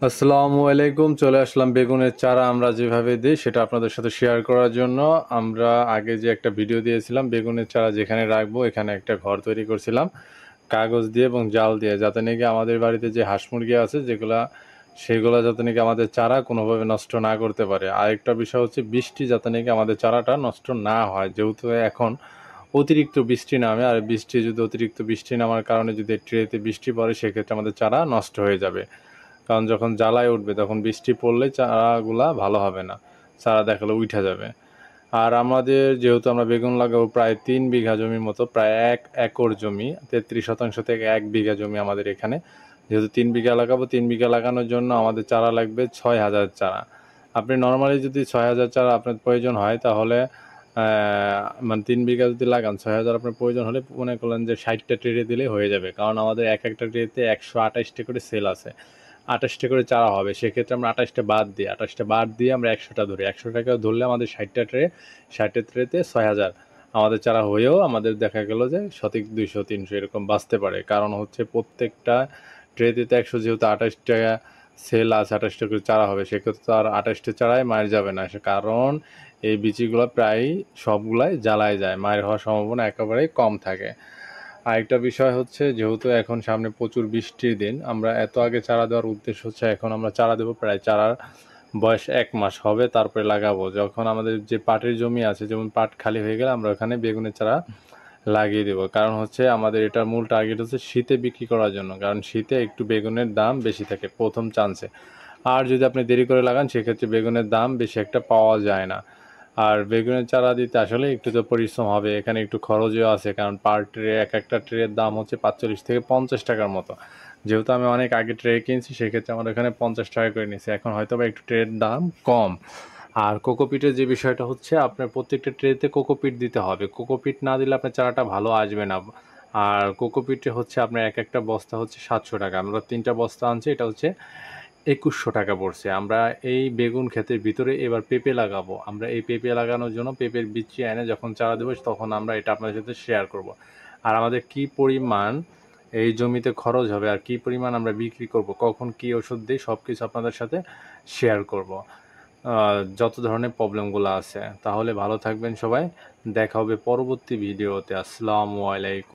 আসসালামু আলাইকুম। চলে আসলাম বেগুনের চারা আমরা যেভাবে দিই সেটা আপনাদের সাথে শেয়ার করার জন্য। আমরা আগে যে একটা ভিডিও দিয়েছিলাম বেগুনের চারা যেখানে রাখবো এখানে একটা ঘর তৈরি করছিলাম কাগজ দিয়ে এবং জাল দিয়ে, যাতে নাকি আমাদের বাড়িতে যে হাঁস মুরগি আছে সেগুলা যাতে নাকি আমাদের চারা কোনোভাবে নষ্ট না করতে পারে। আরেকটা বিষয় হচ্ছে বৃষ্টি যাতে নাকি আমাদের চারাটা নষ্ট না হয়, যেহেতু এখন অতিরিক্ত বৃষ্টি নামে, আর যদি অতিরিক্ত বৃষ্টি নামার কারণে যদি ট্রেতে বৃষ্টি পড়ে সেক্ষেত্রে আমাদের চারা নষ্ট হয়ে যাবে। কারণ যখন জ্বালায় উঠবে তখন বৃষ্টি পড়লে চারাগুলা ভালো হবে না, চারা দেখালে উঠে যাবে। আর আমাদের যেহেতু আমরা বেগুন লাগাবো প্রায় 3 বিঘা জমির মতো, প্রায় 1 একর জমি, 33% থেকে 1 বিঘা জমি আমাদের এখানে। যেহেতু 3 বিঘা লাগাবো, 3 বিঘা লাগানোর জন্য আমাদের চারা লাগবে 6,000 চারা। আপনি নর্মালি যদি 6,000 চারা আপনার প্রয়োজন হয় তাহলে মানে 3 বিঘা যদি লাগান, 6,000 আপনার প্রয়োজন হলে মনে করলেন যে 60টা ট্রে দিলেই হয়ে যাবে। কারণ আমাদের এক একটা ট্রেতে 128টা করে সেল আছে, 28টা করে চারা হবে। সেক্ষেত্রে আমরা 28টা বাদ দিয়ে আমরা 100টা ধরি, 100 টাকা ধরলে আমাদের 60টা ট্রে, 60টা ট্রেতে 6,000 আমাদের চারা হয়েও আমাদের দেখা গেল যে সঠিক 200-300 এরকম বাঁচতে পারে। কারণ হচ্ছে প্রত্যেকটা ট্রেতে 100, যেহেতু 28টা সেল আছে, 28টা করে চারা হবে, সেক্ষেত্রে তো আর 28টা চারায় মার যাবে না, কারণ এই বিচিগুলো প্রায় সবগুলাই জ্বালায় যায়, মায়ের হওয়ার সম্ভাবনা একেবারেই কম থাকে। আরেকটা বিষয় হচ্ছে, যেহেতু এখন সামনে প্রচুর বৃষ্টির দিন, আমরা এত আগে চারা দেওয়ার উদ্দেশ্য হচ্ছে এখন আমরা চারা দেবো প্রায় চারার বয়স 1 মাস হবে, তারপরে লাগাবো। যখন আমাদের যে পাটের জমি আছে, যেমন পাট খালি হয়ে গেলে আমরা ওখানে বেগুনের চারা লাগিয়ে দেবো। কারণ হচ্ছে আমাদের এটার মূল টার্গেট হচ্ছে শীতে বিক্রি করার জন্য, কারণ শীতে একটু বেগুনের দাম বেশি থাকে প্রথম চান্সে। আর যদি আপনি দেরি করে লাগান সেক্ষেত্রে বেগুনের দাম বেশি একটা পাওয়া যায় না। আর বেগুনের চারা দিতে আসলে একটু তো পরিশ্রম হবে, এখানে একটু খরচও আছে, কারণ পার ট্রে এক একটা ট্রের দাম হচ্ছে 45 থেকে 50 টাকার মতো। যেহেতু আমি অনেক আগে ট্রে কিনছি সেক্ষেত্রে আমার এখানে 50 টাকা করে নিয়েছি, এখন হয়তো বা একটু ট্রের দাম কম। আর কোকোপিটের যে বিষয়টা হচ্ছে, আপনার প্রত্যেকটা ট্রেতে কোকোপিট দিতে হবে, কোকোপিট না দিলে আপনার চারাটা ভালো আসবে না। আর কোকোপিটে হচ্ছে আপনার এক একটা বস্তা হচ্ছে 700 টাকা, আমরা 3টা বস্তা আনছি, এটা হচ্ছে 2100 টাকা পড়ছে। আমরা এই বেগুন ক্ষেতের ভিতরে এবার পেঁপে লাগাবো, আমরা এই পেঁপে লাগানোর জন্য পেঁপের বিচি এনে যখন চারা দেবো তখন আমরা এটা আপনাদের সাথে শেয়ার করব। আর আমাদের কি পরিমাণ এই জমিতে খরচ হবে আর কি পরিমাণ আমরা বিক্রি করব, কখন কি ওষুধ দিই, সব কিছু আপনাদের সাথে শেয়ার করব। যত ধরনের প্রবলেমগুলো আছে। তাহলে ভালো থাকবেন সবাই, দেখা হবে পরবর্তী ভিডিওতে। আসসালামু আলাইকুম।